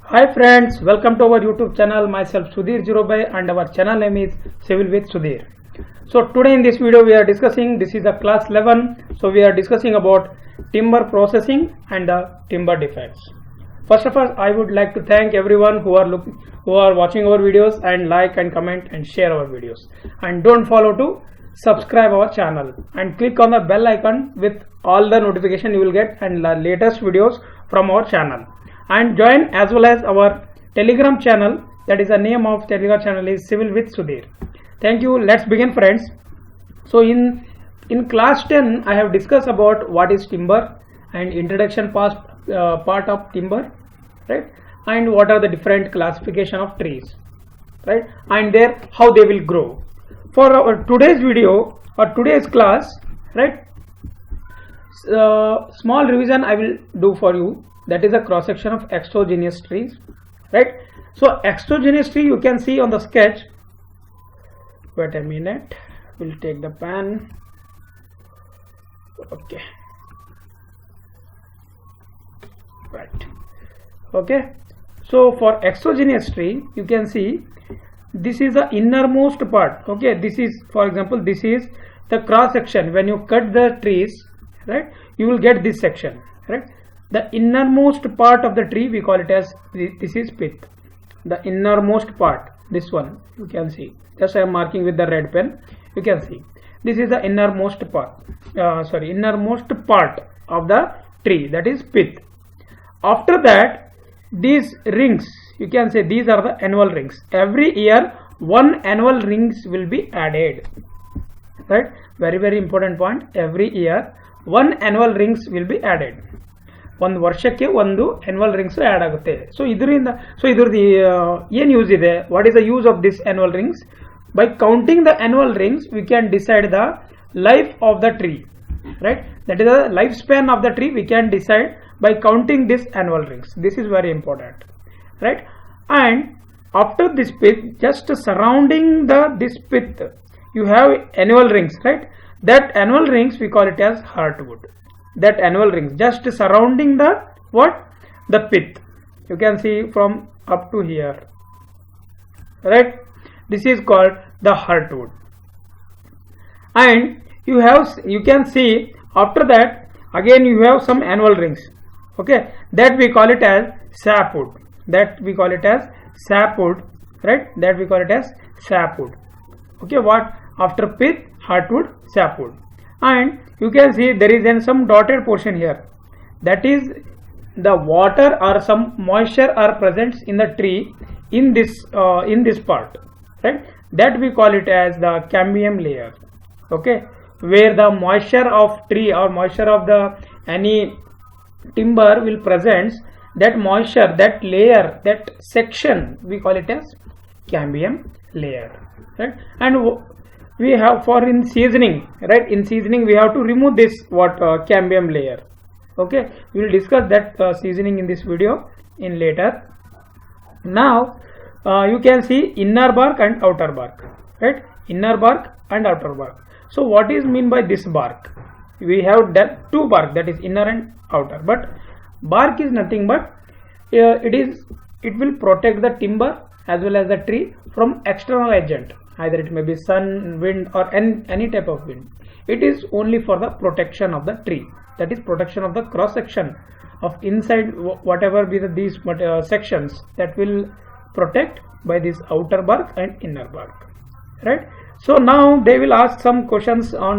Hi friends, welcome to our YouTube channel. Myself Sudhir Jirobai and our channel name is Civil with Sudhir. So today in this video we are discussing, this is a class 11. So we are discussing about timber processing and the timber defects. First of all, I would like to thank everyone who are watching our videos and like and comment and share our videos. And don't forget to subscribe our channel and click on the bell icon with all the notification you will get and the latest videos from our channel. And join as well as our Telegram channel, that is the name of Telegram channel is Civil with Sudhir. Thank you. Let's begin friends. So in class 10 I have discussed about what is timber and introduction part of timber, right, and what are the different classification of trees, right, and there how they will grow. For our today's video or today's class, right, small revision I will do for you. That is a cross section of exogenous trees, right. So exogenous tree you can see on the sketch. Wait a minute, we'll take the pen. Okay, right, okay. So for exogenous tree you can see this is the innermost part. Okay, this is, for example, this is the cross section. When you cut the trees, right, you will get this section, right. The innermost part of the tree we call it as, this is pith. The innermost part, this one you can see, just I am marking with the red pen. You can see this is the innermost part, innermost part of the tree, that is pith. After that, these rings, you can say these are the annual rings. Every year one annual rings will be added, right. Very important point. Every year one annual rings will be added. ಒಂದು ವರ್ಷಕ್ಕೆ ಒಂದು annual rings add ಆಗುತ್ತೆ. So ಇದ್ರದ್ದು ಏನು use ಇದೆ, what is the use of this annual rings? By counting the annual rings we can decide the life of the tree, right. That is the lifespan of the tree we can decide by counting this annual rings. This is very important, right. And after this pith, just surrounding this pith you have annual rings, right. That annual rings we call it as heartwood. That annual rings just surrounding the the pith, you can see from up to here, right. This is called the heartwood. And you can see after that again you have some annual rings, okay, that we call it as sapwood. That we call it as sapwood, right. That we call it as sapwood. Okay, what after pith, heartwood, sapwood. And you can see there is some dotted portion here, that is the water or some moisture are present in the tree in this part, right. That we call it as the cambium layer, okay, where the moisture of tree or moisture of the any timber will present. That moisture, that layer, that section we call it as cambium layer, right. And we have for in seasoning, right, in seasoning we have to remove this cambium layer, okay. We will discuss that seasoning in this video in later. Now you can see inner bark and outer bark, right. Inner bark and outer bark. So what is mean by this bark? We have that two bark, that is inner and outer. But bark is nothing but it will protect the timber as well as the tree from external agent. Either it may be sun, wind, or any type of wind. It is only for the protection of the tree, that is protection of the cross section of inside whatever be these sections, that will protect by this outer bark and inner bark, right. So now they will ask some questions on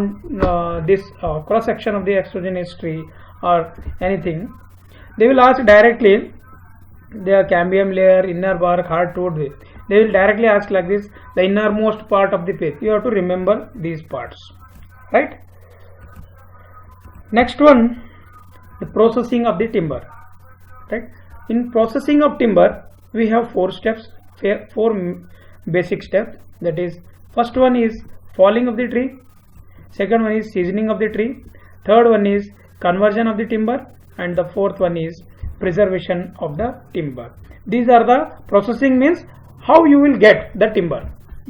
this cross section of the exogenous tree or anything. They will ask directly the cambium layer, inner bark, heartwood. They will directly ask like this, the innermost part of the pith. You have to remember these parts, right. Next one, the processing of the timber, right. In processing of timber we have four basic steps. That is, first one is falling of the tree, second one is seasoning of the tree, third one is conversion of the timber, and the fourth one is preservation of the timber. These are the processing, means how you will get the timber.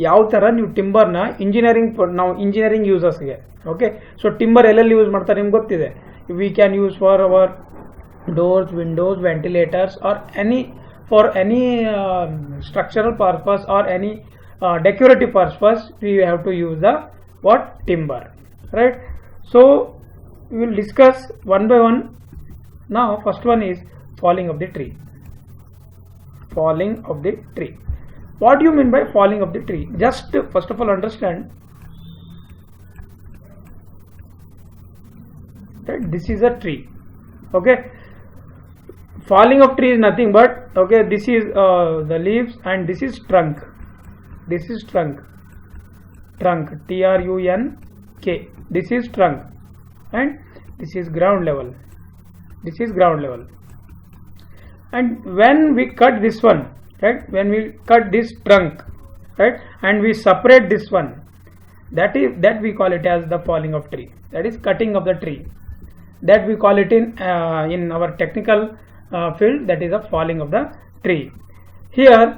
ಯಾವ ಥರ ನೀವು ಟಿಂಬರ್ನ ನಾವು engineering ಯೂಸಸ್ಗೆ, okay. So timber ಎಲ್ಲೆಲ್ಲಿ use ಮಾಡ್ತಾರೆ ನಿಮ್ಗೆ ಗೊತ್ತಿದೆ. We can use for our doors, windows, ventilators, or any for any structural purpose or any decorative purpose, we have to use the what? Timber, right? So we will discuss one by one. Now first one is falling of the tree. Falling of the tree. What do you mean by falling of the tree? Just first of all understand that this is a tree. Okay, falling of tree is nothing but, okay, this is the leaves and this is trunk. This is trunk. Trunk, this is trunk, and this is ground level. This is ground level. And when we cut this one, right, when we cut this trunk, right, and we separate this one, that we call it as the falling of tree. That is cutting of the tree. That we call it in our technical field, that is a falling of the tree. Here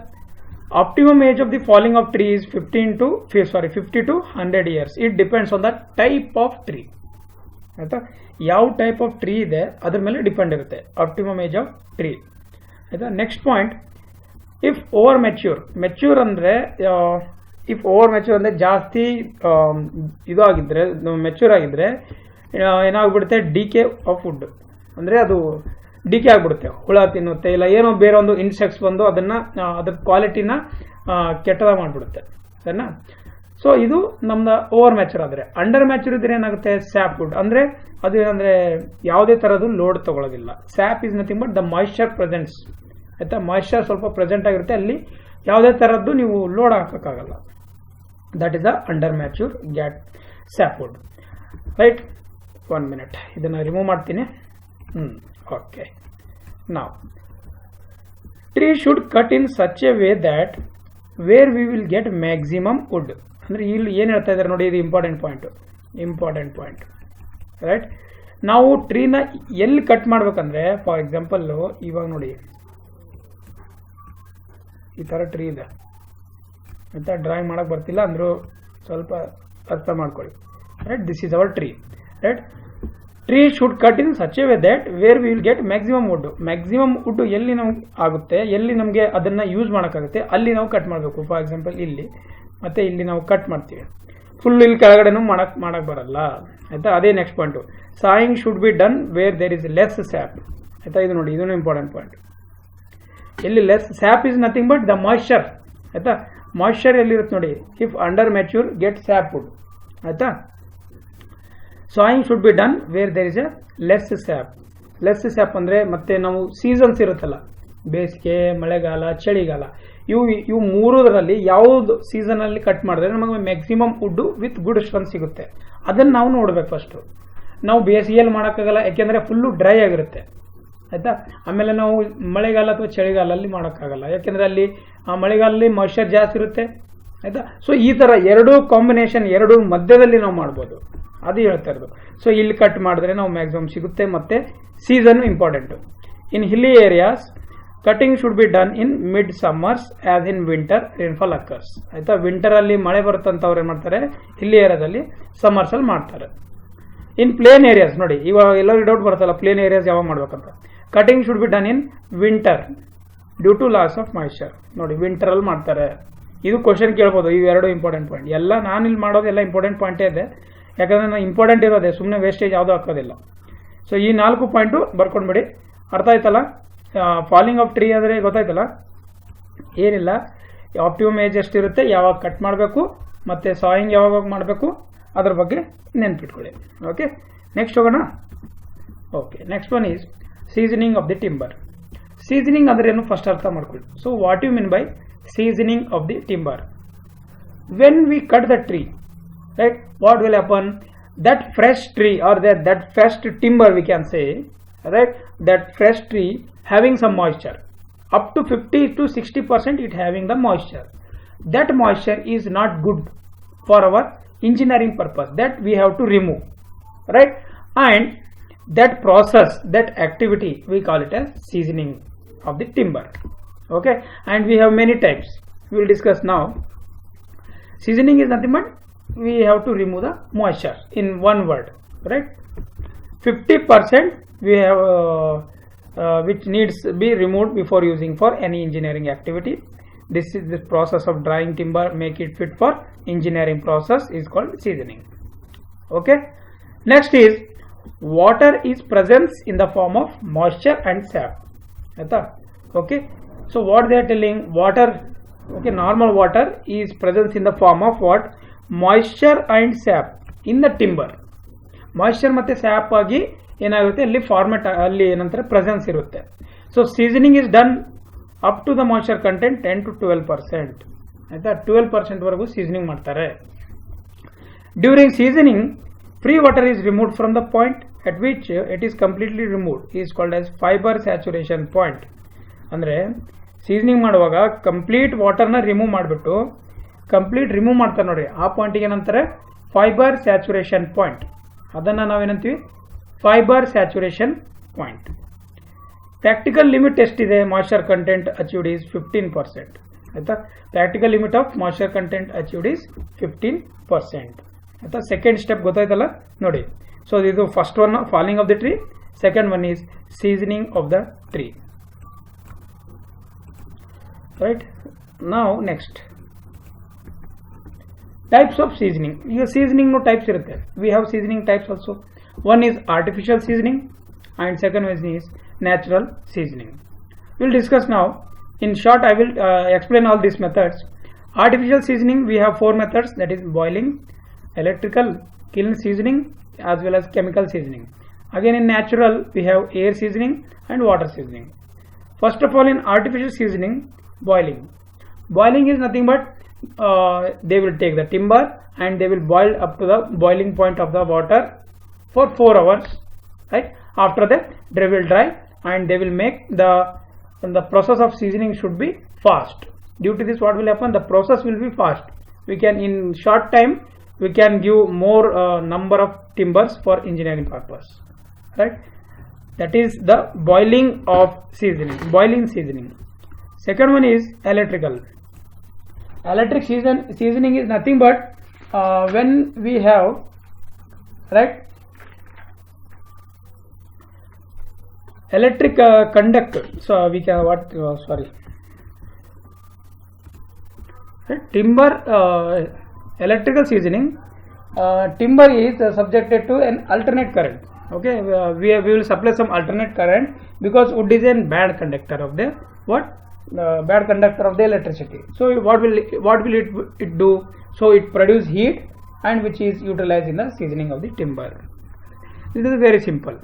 optimum age of the falling of tree is 50 to 100 years. It depends on the type of tree. ಆಯ್ತಾ, ಯಾವ type of tree ಇದೆ ಅದ್ರ ಮೇಲೆ depend ಇರುತ್ತೆ optimum age of tree. ಆಯ್ತಾ, next point, if over mature ಅಂದರೆ ಜಾಸ್ತಿ ಇದು ಆಗಿದ್ರೆ, ಮೆಚ್ಯೂರ್ ಆಗಿದ್ರೆ ಏನಾಗ್ಬಿಡುತ್ತೆ, ಡಿಕೆ ಆಫ್ ಫುಡ್, ಅಂದರೆ ಅದು ಡಿಕೆ ಆಗ್ಬಿಡುತ್ತೆ, ಹುಳ ತಿನ್ನುತ್ತೆ, ಇಲ್ಲ ಏನೋ ಬೇರೆ ಒಂದು ಇನ್ಸೆಕ್ಟ್ಸ್ ಬಂದು ಅದ್ರ ಕ್ವಾಲಿಟಿನ ಕೆಟ್ಟದಾಗ ಮಾಡಿಬಿಡುತ್ತೆ, ಸರಿನಾ? ಸೊ ಇದು ನಮ್ದು ಓವರ್ ಮ್ಯಾಚೂರ್ ಆದರೆ. ಅಂಡರ್ ಮ್ಯಾಚೂರ್ ಇದ್ರೆ ಏನಾಗುತ್ತೆ, ಸ್ಯಾಪ್ ವುಡ್, ಅಂದರೆ ಅದು ಏನಂದರೆ ಯಾವುದೇ ಥರದ್ದು ಲೋಡ್ ತಗೊಳ್ಳೋದಿಲ್ಲ. Sap is nothing but the moisture presents. ಆಯ್ತಾ, ಮಾಯಿಶ್ಚರ್ ಸ್ವಲ್ಪ ಪ್ರೆಸೆಂಟ್ ಆಗಿರುತ್ತೆ, ಅಲ್ಲಿ ಯಾವುದೇ ಥರದ್ದು ನೀವು ಲೋಡ್ ಹಾಕೋಕ್ಕಾಗಲ್ಲ. That is the under mature sap wood, right? 1 minute, ಇದನ್ನು ರಿಮೂವ್ ಮಾಡ್ತೀನಿ. ಓಕೆ, ನಾವು tree should cut in such a way that where we will get maximum wood. ಅಂದರೆ ಇಲ್ಲಿ ಏನು ಹೇಳ್ತಾ ಇದ್ದಾರೆ ನೋಡಿ, ಇದು ಇಂಪಾರ್ಟೆಂಟ್ ಪಾಯಿಂಟ್, ರೈಟ್? ನಾವು ಟ್ರೀನ ಎಲ್ಲಿ ಕಟ್ ಮಾಡ್ಬೇಕಂದ್ರೆ, ಫಾರ್ ಎಕ್ಸಾಂಪಲ್ ಇವಾಗ ನೋಡಿ ಈ ಥರ ಟ್ರೀ ಇದೆ ಅಂತ ಡ್ರಾಯಿಂಗ್ ಮಾಡಕ್ಕೆ ಬರ್ತಿಲ್ಲ ಅಂದರೂ ಸ್ವಲ್ಪ ಅರ್ಥ ಮಾಡ್ಕೊಳ್ಳಿ, right? This is our tree, right? Tree should cut in such a way that where we will get maximum wood. Maximum wood ಎಲ್ಲಿ ನಮ್ಗೆ ಆಗುತ್ತೆ, ಎಲ್ಲಿ ನಮಗೆ ಅದನ್ನು ಯೂಸ್ ಮಾಡೋಕ್ಕಾಗುತ್ತೆ, ಅಲ್ಲಿ ನಾವು ಕಟ್ ಮಾಡಬೇಕು. ಫಾರ್ ಎಕ್ಸಾಂಪಲ್ ಇಲ್ಲಿ ಮತ್ತು ಇಲ್ಲಿ ನಾವು ಕಟ್ ಮಾಡ್ತೀವಿ, ಫುಲ್ ಇಲ್ಲಿ ಕೆಳಗಡೆನೂ ಮಾಡಕ್ಕೆ ಬರಲ್ಲ, ಆಯಿತಾ? ಅದೇ next point, sawing should be done where there is less sap. ಆಯಿತಾ, ಇದು ನೋಡಿ, ಇದೂ ಇಂಪಾರ್ಟೆಂಟ್ ಪಾಯಿಂಟ್. ಎಲ್ಲಿ less sap is nothing but the moisture. ಆಯಿತಾ, ಮಾಯಿಶ್ಚರ್ ಎಲ್ಲಿರುತ್ತೆ ನೋಡಿ, if under mature get sap wood. ಆಯಿತಾ, sawing should be done where there is a less sap ಅಂದರೆ ಮತ್ತೆ ನಾವು ಸೀಸನ್ಸ್ ಇರುತ್ತಲ್ಲ, ಬೇಸಿಗೆ, ಮಳೆಗಾಲ, ಚಳಿಗಾಲ, ಇವು ಮೂರರಲ್ಲಿ ಯಾವುದು ಸೀಸನಲ್ಲಿ ಕಟ್ ಮಾಡಿದ್ರೆ ನಮಗೆ maximum wood with good strength ಸಿಗುತ್ತೆ, ಅದನ್ನು ನಾವು ನೋಡ್ಬೇಕು ಫಸ್ಟು. ನಾವು ಬೇಸಿಗೆಯಲ್ಲಿ ಮಾಡೋಕ್ಕಾಗಲ್ಲ, ಯಾಕೆಂದರೆ ಫುಲ್ಲು ಡ್ರೈ ಆಗಿರುತ್ತೆ, ಆಯಿತಾ? ಆಮೇಲೆ ನಾವು ಮಳೆಗಾಲ ಅಥವಾ ಚಳಿಗಾಲಲ್ಲಿ ಮಾಡೋಕ್ಕಾಗಲ್ಲ, ಯಾಕೆಂದರೆ ಅಲ್ಲಿ ಮಳೆಗಾಲದಲ್ಲಿ ಮಾಯಿಶ್ಚರ್ ಜಾಸ್ತಿ ಇರುತ್ತೆ, ಆಯಿತಾ? ಸೊ ಈ ಥರ ಎರಡು ಕಾಂಬಿನೇಷನ್, ಎರಡು ಮಧ್ಯದಲ್ಲಿ ನಾವು ಮಾಡ್ಬೋದು, ಅದು ಹೇಳ್ತಾ ಇರೋದು. ಸೊ ಇಲ್ಲಿ ಕಟ್ ಮಾಡಿದ್ರೆ ನಾವು ಮ್ಯಾಕ್ಸಿಮಮ್ ಸಿಗುತ್ತೆ, ಮತ್ತು season important. In ಹಿಲ್ಲಿ areas cutting should be done in mid summers as in winter rainfall occurs. ಆಯಿತಾ, ವಿಂಟರಲ್ಲಿ ಮಳೆ ಬರುತ್ತಂತವ್ರು ಏನು ಮಾಡ್ತಾರೆ, ಹಿಲ್ಲಿ ಏರಿಯಾದಲ್ಲಿ ಸಮ್ಮರ್ಸಲ್ಲಿ ಮಾಡ್ತಾರೆ. ಇನ್ ಪ್ಲೇನ್ ಏರಿಯಾಸ್ ನೋಡಿ, ಇವಾಗ ಎಲ್ಲರಿಗೂ ಡೌಟ್ ಬರುತ್ತಲ್ಲ, ಪ್ಲೇನ್ ಏರಿಯಾಸ್ ಯಾವಾಗ ಮಾಡ್ಬೇಕಂತ. Cutting should be done in winter due to loss of moisture. ನೋಡಿ, ವಿಂಟರಲ್ಲಿ ಮಾಡ್ತಾರೆ. ಇದು ಕ್ವಶನ್ ಕೇಳ್ಬೋದು, ಇವೆರಡು ಇಂಪಾರ್ಟೆಂಟ್ ಪಾಯಿಂಟ್. ಎಲ್ಲ ನಾನು ಇಲ್ಲಿ ಮಾಡೋದೆಲ್ಲ ಇಂಪಾರ್ಟೆಂಟ್ ಪಾಯಿಂಟೇ ಇದೆ, ಯಾಕಂದರೆ ನಾನು ಇಂಪಾರ್ಟೆಂಟ್ ಇರೋದೆ, ಸುಮ್ಮನೆ ವೇಸ್ಟೇಜ್ ಯಾವುದೂ ಹಾಕೋದಿಲ್ಲ. ಸೊ ಈ 4 ಪಾಯಿಂಟು ಬರ್ಕೊಂಡ್ಬಿಡಿ. ಅರ್ಥ ಆಯ್ತಲ್ಲ? ಫಾಲಿಂಗ್ ಆಫ್ ಟ್ರೀ ಅಂದರೆ ಗೊತ್ತಾಯ್ತಲ್ಲ, ಏನಿಲ್ಲ, ಆಪ್ಟಿಮಮ್ ಏಜ್ ಎಷ್ಟಿರುತ್ತೆ, ಯಾವಾಗ ಕಟ್ ಮಾಡಬೇಕು, ಮತ್ತು ಸಾಯಿಂಗ್ ಯಾವಾಗ ಮಾಡಬೇಕು, ಅದ್ರ ಬಗ್ಗೆ ನೆನ್ಪಿಟ್ಕೊಳ್ಳಿ. ಓಕೆ, ನೆಕ್ಸ್ಟ್ ಹೋಗೋಣ. Okay, next one is seasoning of the timber. Seasoning ಅಂದರೆ ಏನು ಫಸ್ಟ್ ಅರ್ಥ ಮಾಡ್ಕೊಳ್ಳಿ. So what you mean by seasoning of the timber? When we cut the tree, right, what will happen, that fresh tree or that fresh timber, we can say, right, that fresh tree having some moisture, up to 50 to 60% it having the moisture. That moisture is not good for our engineering purpose, that we have to remove, right? And that process, that activity, we call it as seasoning of the timber. Okay, and we have many types, we will discuss now. Seasoning is nothing but we have to remove the moisture in one word, right? 50% we have which needs to be removed before using for any engineering activity. This is the process of drying timber, make it fit for engineering process, is called seasoning. Okay. Next is water is presence in the form of moisture and sap. Okay. So what they are telling, water, okay, normal water is presence in the form of what? Moisture and sap in the timber. Moisture ಮತ್ತೆ sap ಆಗಿ ಏನಾಗುತ್ತೆ ಅಲ್ಲಿ format ಅಲ್ಲಿ ಏನಂತಾರೆ presence ಇರುತ್ತೆ. So seasoning is done up to the moisture content 10 to 12%. ಆಯ್ತಾ, 12% ವರೆಗೂ seasoning ಮಾಡ್ತಾರೆ. During seasoning free water is removed from the point at which it is completely removed is called as fibre saturation point. ಅಂದರೆ seasoning ಮಾಡುವಾಗ complete ವಾಟರ್ನ remove ಮಾಡಿಬಿಟ್ಟು complete remove ಮಾಡ್ತಾರೆ ನೋಡಿ, ಆ ಪಾಯಿಂಟಿಗೆ ಏನಂತಾರೆ ಫೈಬರ್ ಸ್ಯಾಚುರೇಷನ್ ಪಾಯಿಂಟ್. ಅದನ್ನು ನಾವೇನಂತೀವಿ fibre saturation point. Practical limit ಎಷ್ಟಿದೆ? Moisture content achieved is 15%. ಆಯ್ತಾ, practical limit of moisture content achieved is 15%. ಆಯ್ತಾ, ಸೆಕೆಂಡ್ ಸ್ಟೆಪ್ ಗೊತ್ತಾಯ್ತಲ್ಲ ನೋಡಿ. ಸೊ ಇದು first one falling of the tree, second one is seasoning of the tree. Right, ನಾವು next types of seasoning. Here seasoning no types irutte. We have seasoning types also. One is artificial seasoning and second one is natural seasoning. We'll discuss now. In short, I will explain all these methods. Artificial seasoning, we have 4 methods, that is boiling, electrical, kiln seasoning as well as chemical seasoning. Again in natural we have air seasoning and water seasoning. First of all, in artificial seasoning, boiling. Boiling is nothing but they will take the timber and they will boil up to the boiling point of the water for 4 hours, right? After that they will dry and they will make the process of seasoning should be fast. Due to this, what will happen? The process will be fast. We can in short time we can give more number of timbers for engineering purpose, right? That is the boiling of seasoning, boiling seasoning. Second one is electrical. Electric seasoning is nothing but when we have, right, electric conductor. So we can timber electrical seasoning. Timber is subjected to an alternate current. Okay, we will supply some alternate current because wood is a bad conductor of the bad conductor of the electricity. So what will it do? So it produce heat and which is utilized in the seasoning of the timber. This is very simple.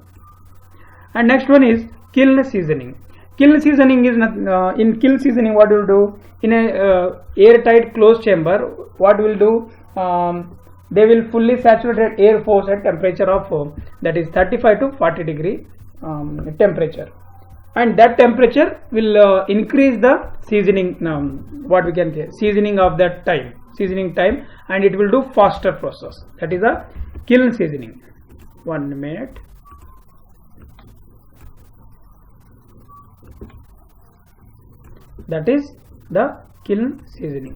And next one is kiln seasoning. Kiln seasoning is not, in kiln seasoning what will do? In a airtight closed chamber, what will do? They will fully saturated air force at temperature of that is 35 to 40 degree temperature. And that temperature will increase the seasoning, what we can say, seasoning of that time, and it will do faster process. That is a kiln seasoning. 1 minute. That is the kiln seasoning.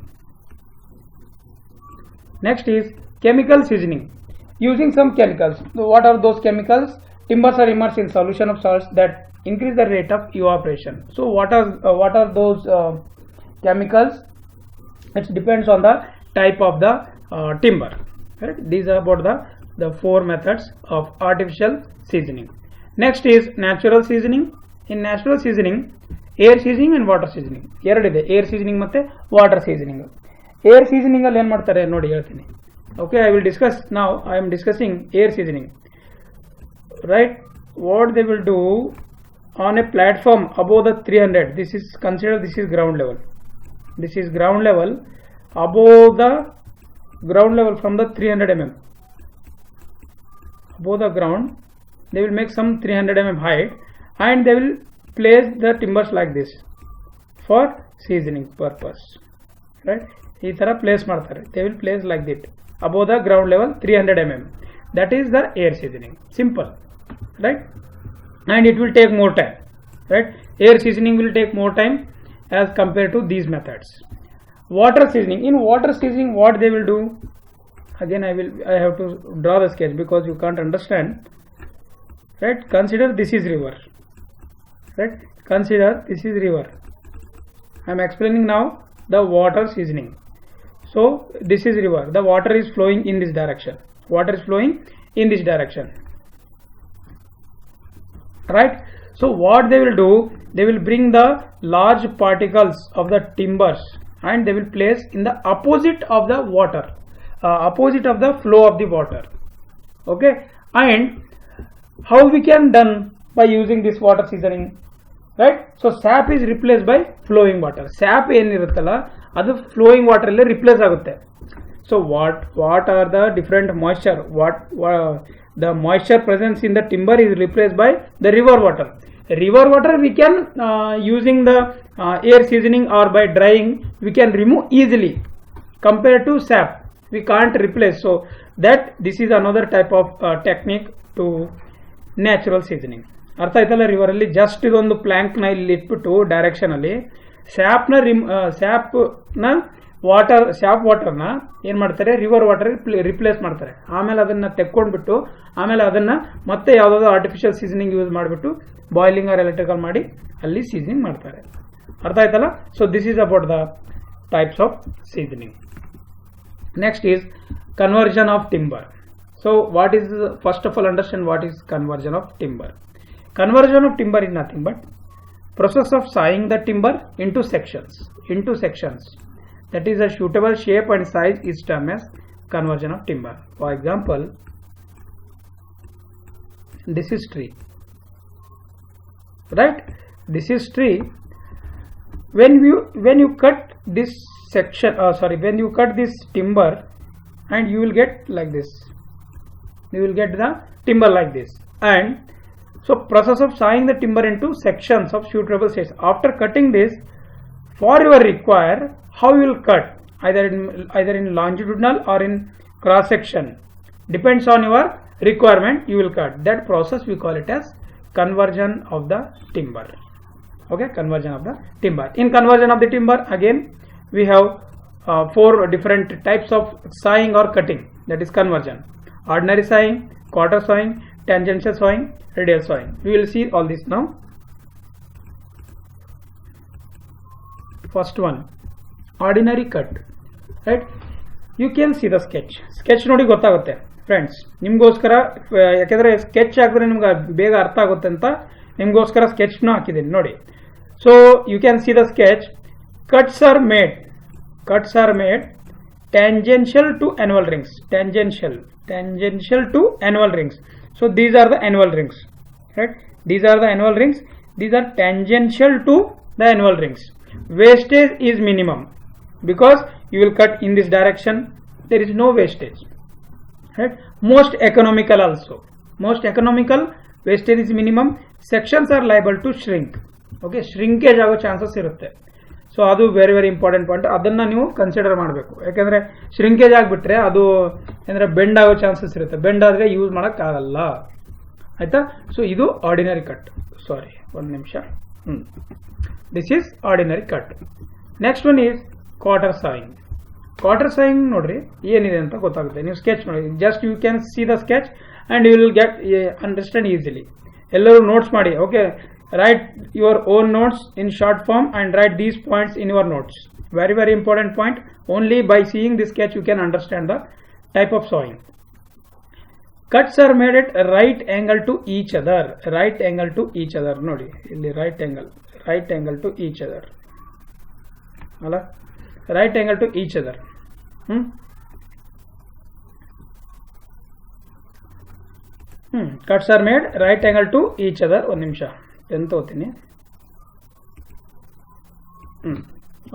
Next is chemical seasoning. Using some chemicals. So what are those chemicals? Timbers are immersed in solution of salts that increase the rate of evaporation. So what are those chemicals? It depends on the type of the timber. Right? These are about the 4 methods of artificial seasoning. Next is natural seasoning. In natural seasoning, air seasoning and water seasoning. ಎರಡಿದೆ, air seasoning ಮತ್ತೆ water seasoning. Air seasoning ಅಲ್ಲಿ ಏನು ಮಾಡ್ತಾರೆ ನೋಡಿ ಹೇಳ್ತೀನಿ. Okay, I will discuss now. I am discussing air seasoning. Right? What they will do? On a platform above the 300, this is considered, this is ground level. This is ground level. Above the ground level from the 300 mm. Above the ground, they will make some 300 mm height and they will place the timbers like this for seasoning purpose. Right? ಈ ತರ place ಮಾಡ್ತಾರೆ. They will place like that above the ground level 300 mm. That is the air seasoning. Simple, right? And it will take more time, right? Air seasoning will take more time as compared to these methods. Water seasoning. In water seasoning, what they will do? Again, I have to draw the sketch because you can't understand, right? Consider this is river, right? Consider this is river. I am explaining now the water seasoning. So this is river, the water is flowing in this direction, water is flowing in this direction, right? So what they will do, they will bring the large particles of the timbers and they will place in the opposite of the water, opposite of the flow of the water. Okay, and how we can done by using this water seasoning, right? So sap is replaced by flowing water. Sap ಏನಿರುತ್ತಲ್ಲ ಅದು flowing water ಅಲ್ಲಿ replace ಆಗುತ್ತೆ. So what are the different moisture, the moisture presence in the timber is replaced by the river water. River water we can using the air seasoning or by drying we can remove easily. Compared to sap we can't replace. So that this is another type of technique to natural seasoning. ಅರ್ಥ ಆಯ್ತಲ್ಲ? River ಅಲ್ಲಿ just ಇದೊಂದು Planck ನ ಇಲ್ಲಿ ಇಟ್ಬಿಟ್ಟು direction ಅಲ್ಲಿ sap ವಾಟರ್ನ ಏನ್ ಮಾಡ್ತಾರೆ, ರಿವರ್ ವಾಟರ್ ರಿಪ್ಲೇಸ್ ಮಾಡ್ತಾರೆ. ಆಮೇಲೆ ಅದನ್ನ ತೆಕ್ಕೊಂಡ್ಬಿಟ್ಟು ಆಮೇಲೆ ಅದನ್ನ ಮತ್ತೆ ಯಾವ್ದಾದ್ರು ಆರ್ಟಿಫಿಷಿಯಲ್ ಸೀಸನಿಂಗ್ ಯೂಸ್ ಮಾಡಿಬಿಟ್ಟು ಬಾಯ್ಲಿಂಗ್ ಆರ್ ಎಲೆಕ್ಟ್ರಿಕಲ್ ಮಾಡಿ ಅಲ್ಲಿ ಸೀಸನಿಂಗ್ ಮಾಡ್ತಾರೆ. ಅರ್ಥ ಆಯ್ತಲ್ಲ? So this is about the types of seasoning. Next is conversion of timber. So what is, first of all understand what is conversion of timber. Conversion of timber is nothing but process of sawing the timber into sections. That is a suitable shape and size is termed as conversion of timber. For example, this is tree, right? This is tree. When you cut this section, when you cut this timber and you will get like this. You will get the timber like this. And so process of sawing the timber into sections of suitable size. After cutting this, for your require, how you will cut, either in longitudinal or in cross section, depends on your requirement. You will cut. That process we call it as conversion of the timber. Okay, conversion of the timber. In conversion of the timber, again we have 4 different types of sawing or cutting. That is conversion. Ordinary sawing, quarter sawing, tangential sawing, radial sawing. We will see all this now. First one, ordinary cut, right? You can see the sketch ನೋಡಿ ಗೊತ್ತಾಗುತ್ತೆ friends. ನಿಮಗೋಸ್ಕರ ಯಾಕೆಂದರೆ sketch ಹಾಕಿದ್ರೆ ನಿಮ್ಗೆ ಬೇಗ ಅರ್ಥ ಆಗುತ್ತೆ ಅಂತ ನಿಮಗೋಸ್ಕರ ಸ್ಕೆಚ್ನ ಹಾಕಿದ್ದೀನಿ ನೋಡಿ. So you can see the sketch. Cuts are made tangential to annual rings. Tangential to annual rings. So these are the annual rings, right? These are the annual rings. These are tangential to the annual rings. Wastage is minimum because you will cut in this direction. There is no wastage, right? Most economical also. Most economical, wastage is minimum. Sections are liable to shrink. Okay, shrinkage ಆಗೋ chances ಇರುತ್ತೆ. So ಅದು very very important point. ಅದನ್ನು ನೀವು consider ಮಾಡಬೇಕು. ಯಾಕೆಂದರೆ shrinkage ಆಗಿಬಿಟ್ರೆ ಅದು ಅಂದರೆ ಬೆಂಡ್ ಆಗೋ ಚಾನ್ಸಸ್ ಇರುತ್ತೆ. ಬೆಂಡ್ ಆದರೆ ಯೂಸ್ ಮಾಡೋಕ್ಕಾಗಲ್ಲ, ಆಯಿತಾ? ಸೊ ಇದು ಆರ್ಡಿನರಿ ಕಟ್. ಸಾರಿ, ಒಂದು ನಿಮಿಷ. This is ordinary cut. Next one is quarter sawing. Quarter sawing ನೋಡ್ರಿ ಏನಿದೆ ಅಂತ ಗೊತ್ತಾಗುತ್ತೆ. ನೀವು ಸ್ಕೆಚ್ ನೋಡಿ, just you can see the sketch and you will get understand easily. ಎಲ್ಲರೂ ನೋಟ್ಸ್ ಮಾಡಿ. Okay, write your own notes in short form and write these points in your notes. Very very important point. Only by seeing this sketch you can understand the type of sawing. Cuts are made at right angle to each other. Right angle to each other. Nodi illi right angle to each other. Alla right angle to each other. Cuts are made right angle to each other. ಒಂದು ನಿಮಿಷ ಎಂತ ಓದ್ತೀನಿ.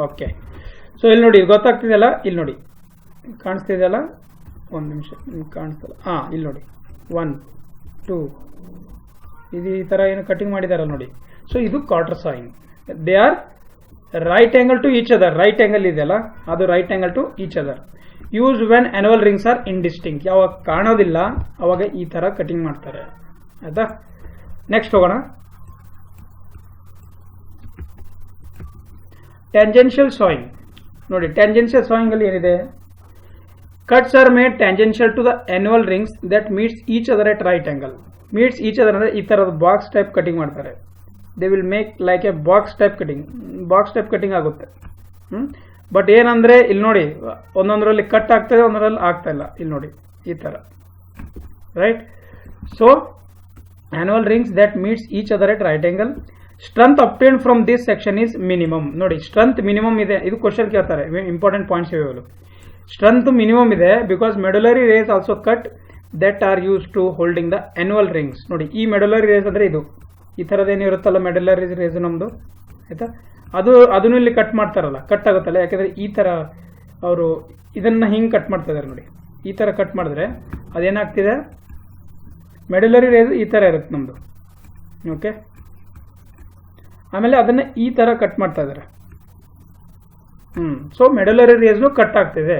Okay, so ಇಲ್ಲಿ ನೋಡಿ ಗೊತ್ತಾಗ್ತಿದೆಯಲ್ಲ, ಇಲ್ಲಿ ನೋಡಿ ಕಾಣಿಸ್ತಿದೆಯಲ್ಲ, ಒಂದು ನಿಮಿಷ ಕಾಣಿಸ್ತಲ್ಲ. ಇಲ್ಲಿ ನೋಡಿ 1 2 ಇದು ಈ ಥರ ಏನು ಕಟಿಂಗ್ ಮಾಡಿದಾರಲ್ಲ ನೋಡಿ. ಸೊ ಇದು quarter sawing. They are right angle to each other. Right angle ಇದೆಯಲ್ಲ ಅದು right angle to each other. Use when annual rings are indistinct. ಯಾವಾಗ ಕಾಣೋದಿಲ್ಲ ಅವಾಗ ಈ ಥರ ಕಟಿಂಗ್ ಮಾಡ್ತಾರೆ, ಆಯ್ತಾ? ನೆಕ್ಸ್ಟ್ ಹೋಗೋಣ. ಟ್ಯಾಂಜೆನ್ಷಿಯಲ್ ಸಾಯಿಂಗ್ ನೋಡಿ. ಟ್ಯಾಂಜೆನ್ಷಿಯಲ್ ಸಾಯಿಂಗ್ ಅಲ್ಲಿ ಏನಿದೆ? Cuts are made tangential to the annual rings that meets each other at right angle. Meets each other ಅಂದರೆ ಈ ಥರದ ಬಾಕ್ಸ್ ಟೈಪ್ ಕಟಿಂಗ್ ಮಾಡ್ತಾರೆ. They will make like a box type cutting ಆಗುತ್ತೆ. But ಏನಂದ್ರೆ ಇಲ್ಲಿ ನೋಡಿ, ಒಂದೊಂದರಲ್ಲಿ ಕಟ್ ಆಗ್ತದೆ, ಒಂದರಲ್ಲಿ ಆಗ್ತಾ ಇಲ್ಲ. ಇಲ್ಲಿ ನೋಡಿ ಈ ತರ, right? So annual rings that meets each other at right angle. Strength obtained from this section is minimum. ನೋಡಿ ಸ್ಟ್ರೆಂತ್ ಮಿನಿಮಮ್ ಇದೆ, ಇದು ಕ್ವಶನ್ ಕೇಳ್ತಾರೆ, ಇಂಪಾರ್ಟೆಂಟ್ ಪಾಯಿಂಟ್ಸ್ ಇವೆಲ್ಲ. ಸ್ಟ್ರೆಂತ್ ಮಿನಿಮಮ್ ಇದೆ because medullary rays also cut that are use to holding the annual rings. ನೋಡಿ ಈ medullary race ಅಂದ್ರೆ ಇದು ಈ ಥರದ್ದೇನಿರುತ್ತಲ್ಲ ಮೆಡುಲರಿ ರೇಸ್ ನಮ್ಮದು, ಆಯ್ತಾ? ಅದನ್ನು ಇಲ್ಲಿ ಕಟ್ ಮಾಡ್ತಾರಲ್ಲ, ಕಟ್ ಆಗುತ್ತಲ್ಲ, ಯಾಕಂದ್ರೆ ಈ ಥರ ಅವರು ಇದನ್ನ ಹಿಂಗೆ ಕಟ್ ಮಾಡ್ತಾ ಇದಾರೆ ನೋಡಿ. ಈ ಥರ ಕಟ್ ಮಾಡಿದ್ರೆ ಅದೇನಾಗ್ತಿದೆ, ಮೆಡುಲರಿ ರೇಸ್ ಈ ಥರ ಇರುತ್ತೆ ನಮ್ಮದು, ಓಕೆ? ಆಮೇಲೆ ಅದನ್ನ ಈ ಥರ ಕಟ್ ಮಾಡ್ತಾ ಇದ್ದಾರೆ. ಸೊ ಮೆಡುಲರಿ ರೇಸ್ನು ಕಟ್ ಆಗ್ತಿದೆ,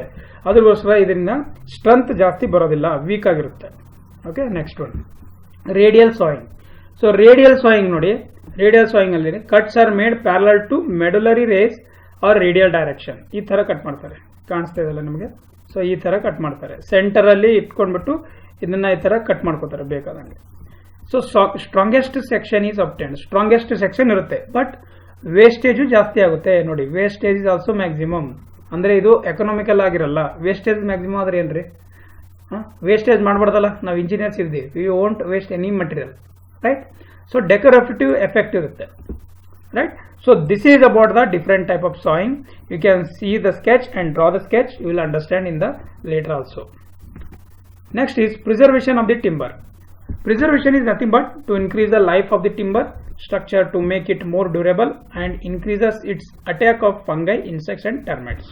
ಅದಕ್ಕೋಸ್ಕರ ಇದರಿಂದ ಸ್ಟ್ರೆಂತ್ ಜಾಸ್ತಿ ಬರೋದಿಲ್ಲ, ವೀಕ್ ಆಗಿರುತ್ತೆ. Okay, next one radial sawing. So radial sawing ನೋಡಿ, ರೇಡಿಯಲ್ ಸಾಯಿಂಗ್ ಅಲ್ಲಿ cuts are made parallel to medullary rays or radial direction. ಈ ಥರ ಕಟ್ ಮಾಡ್ತಾರೆ, ಕಾಣಿಸ್ತಾ ಇದೆಯಲ್ಲ ನಿಮಗೆ? ಸೊ ಈ ಥರ ಕಟ್ ಮಾಡ್ತಾರೆ, ಸೆಂಟರಲ್ಲಿ ಇಟ್ಕೊಂಡ್ಬಿಟ್ಟು ಇದನ್ನ ಈ ಥರ ಕಟ್ ಮಾಡ್ಕೋತಾರೆ ಬೇಕಾದಂಗೆ. So strongest section is obtained. Strongest section ಇರುತ್ತೆ, ಬಟ್ ವೇಸ್ಟೇಜು ಜಾಸ್ತಿ ಆಗುತ್ತೆ. ನೋಡಿ ವೇಸ್ಟೇಜ್ ಇಸ್ ಆಲ್ಸೋ ಮ್ಯಾಕ್ಸಿಮಮ್. ಅಂದ್ರೆ ಇದು ಎಕನಾಮಿಕಲ್ ಆಗಿರಲ್ಲ. ವೇಸ್ಟೇಜ್ ಮ್ಯಾಕ್ಸಿಮಮ್ ಆದ್ರೆ ಏನ್ರಿ? ವೇಸ್ಟೇಜ್ ಮಾಡಬಾರ್ದಲ್ಲ, ನಾವು ಇಂಜಿನಿಯರ್ಸ್ ಇದ್ದೀವಿ, we won't waste any material, right? So decorative effect ಇರುತ್ತೆ, right? So this is about the different type of sawing. You can see the sketch and draw the sketch. You will understand in the later also. Next is preservation of the timber. Preservation is nothing but to increase the life of the timber structure to make it more durable and increases its attack of fungi, insects and termites.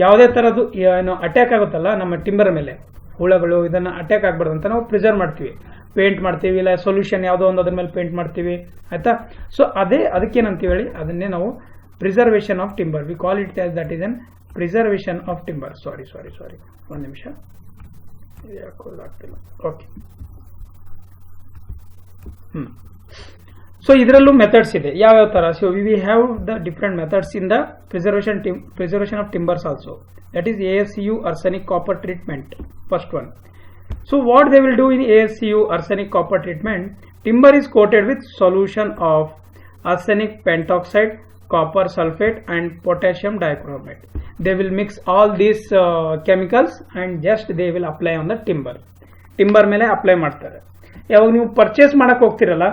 ಯಾವುದೇ ತರದ್ದು ಏನು attack ಆಗುತ್ತಲ್ಲ ನಮ್ಮ timber ಮೇಲೆ, ಹುಳಗಳು, ಇದನ್ನ attack ಆಗಬಾರ್ದು ಅಂತ ನಾವು ಪ್ರಿಸರ್ವ್ ಮಾಡ್ತೀವಿ, ಪೇಂಟ್ ಮಾಡ್ತೀವಿ, ಇಲ್ಲ ಸೊಲ್ಯೂಷನ್ ಯಾವುದೋ ಒಂದು ಅದ್ರ ಮೇಲೆ ಪೇಂಟ್ ಮಾಡ್ತೀವಿ, ಆಯ್ತಾ? ಸೊ ಅದಕ್ಕೇನಂತೀವಿ ಹೇಳಿ, ಅದನ್ನೇ ನಾವು preservation of timber, we call it as that is an preservation of timber. Sorry ಒಂದು ನಿಮಿಷ, ಆಗ್ತಿಲ್ಲ. ಓಕೆ, ಸೊ ಇದರಲ್ಲೂ ಮೆಥಡ್ಸ್ ಇದೆ, ಯಾವ್ಯಾವ ತರ. So we have the different methods in the preservation of timbers also. That is ASCU arsenic copper treatment, first one. So what they will do in ASCU arsenic copper treatment, timber is coated with solution of arsenic pentoxide, copper sulfate and potassium dichromate. They will mix all these chemicals and just they will apply on the timber. Timber ಮೇಲೆ apply ಮಾಡ್ತಾರೆ. ಯಾವಾಗ ನೀವು purchase ಮಾಡಕ್ ಹೋಗ್ತಿರಲ್ಲ,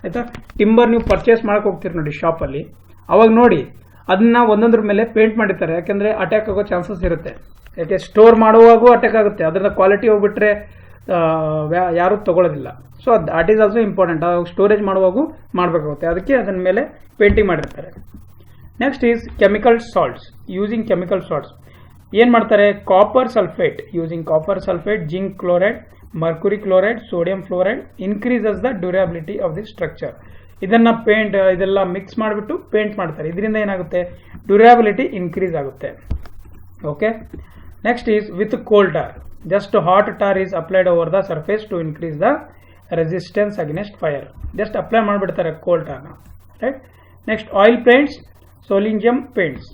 ಆಯ್ತಾ? Timber ನೀವು purchase ಮಾಡಕ್ ಹೋಗ್ತೀರಿ ನೋಡಿ ಶಾಪಲ್ಲಿ, ಅವಾಗ ನೋಡಿ ಅದನ್ನ ಒಂದೊಂದ್ರ ಮೇಲೆ ಪೇಂಟ್ ಮಾಡಿರ್ತಾರೆ, ಯಾಕಂದ್ರೆ ಅಟ್ಯಾಕ್ ಆಗೋ ಚಾನ್ಸಸ್ ಇರುತ್ತೆ. ಯಾಕೆ ಸ್ಟೋರ್ ಮಾಡುವಾಗೂ ಅಟ್ಯಾಕ್ ಆಗುತ್ತೆ, ಅದರ ಕ್ವಾಲಿಟಿ ಹೋಗ್ಬಿಟ್ರೆ ಯಾರು ತಗೊಳ್ಳೋದಿಲ್ಲ. So that is also important. Storage ಮಾಡುವಾಗೂ ಮಾಡಬೇಕಾಗುತ್ತೆ, ಅದಕ್ಕೆ ಅದನ್ನ ಮೇಲೆ ಪೇಂಟಿಂಗ್ ಮಾಡಿರ್ತಾರೆ. Next is chemical salts. Using chemical salts ಏನ್ ಮಾಡ್ತಾರೆ? Copper sulphate, using copper sulphate, zinc chloride, mercury chloride, sodium fluoride increases the durability of the structure. ಇದನ್ನ ಇದೆಲ್ಲ ಮಿಕ್ಸ್ ಮಾಡಿಬಿಟ್ಟು ಪೇಂಟ್ ಮಾಡ್ತಾರೆ. ಇದರಿಂದ ಏನಾಗುತ್ತೆ? ಡ್ಯೂರಬಿಲಿಟಿ ಇನ್ಕ್ರೀಸ್ ಆಗುತ್ತೆ. Okay, next is with cold tar. Just hot tar is applied over the surface to increase the resistance against fire. Just apply ಮಾಡಿಬಿಡ್ತಾರೆ cold ಟಾರ್ನ, right? Next oil paints, solignum paints.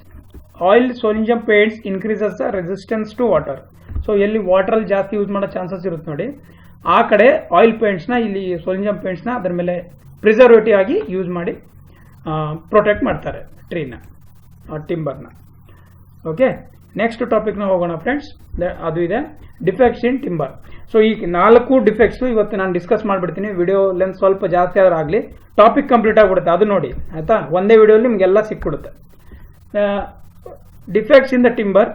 Oil solignum paints increases the resistance to water. So ಎಲ್ಲಿ water ಅಲ್ಲಿ ಜಾಸ್ತಿ use ಮಾಡೋ chances ಇರುತ್ತೆ ನೋಡಿ, ಆ ಕಡೆ ಆಯಿಲ್ ಪೇಂಟ್ಸ್ನ, ಇಲ್ಲಿ ಸೋಲಿಂಜಿಯಂ ಪೇಂಟ್ಸ್ನ ಅದರ ಮೇಲೆ ಪ್ರಿಸರ್ವೇಟಿವ್ ಆಗಿ ಯೂಸ್ ಮಾಡಿ ಪ್ರೊಟೆಕ್ಟ್ ಮಾಡ್ತಾರೆ ಟ್ರೀನ, ಟಿಂಬರ್ನ. ಓಕೆ, ನೆಕ್ಸ್ಟ್ ಟಾಪಿಕ್ನ ಹೋಗೋಣ ಫ್ರೆಂಡ್ಸ್. ಅದು ಇದೆ ಡಿಫೆಕ್ಟ್ಸ್ ಇನ್ ಟಿಂಬರ್. ಸೊ ಈ 4 ಡಿಫೆಕ್ಟ್ಸ್ ಇವತ್ತು ನಾನು ಡಿಸ್ಕಸ್ ಮಾಡಿಬಿಡ್ತೀನಿ. ವಿಡಿಯೋ ಲೆಂತ್ ಸ್ವಲ್ಪ ಜಾಸ್ತಿ ಆದ್ರೂ ಆಗಲಿ, ಟಾಪಿಕ್ ಕಂಪ್ಲೀಟ್ ಆಗಿಬಿಡುತ್ತೆ. ಅದು ನೋಡಿ ಆಯ್ತಾ, ಒಂದೇ ವಿಡಿಯೋಲಿ ನಿಮಗೆಲ್ಲ ಸಿಕ್ಬಿಡುತ್ತೆ. ಡಿಫೆಕ್ಟ್ಸ್ ಇನ್ ದ ಟಿಂಬರ್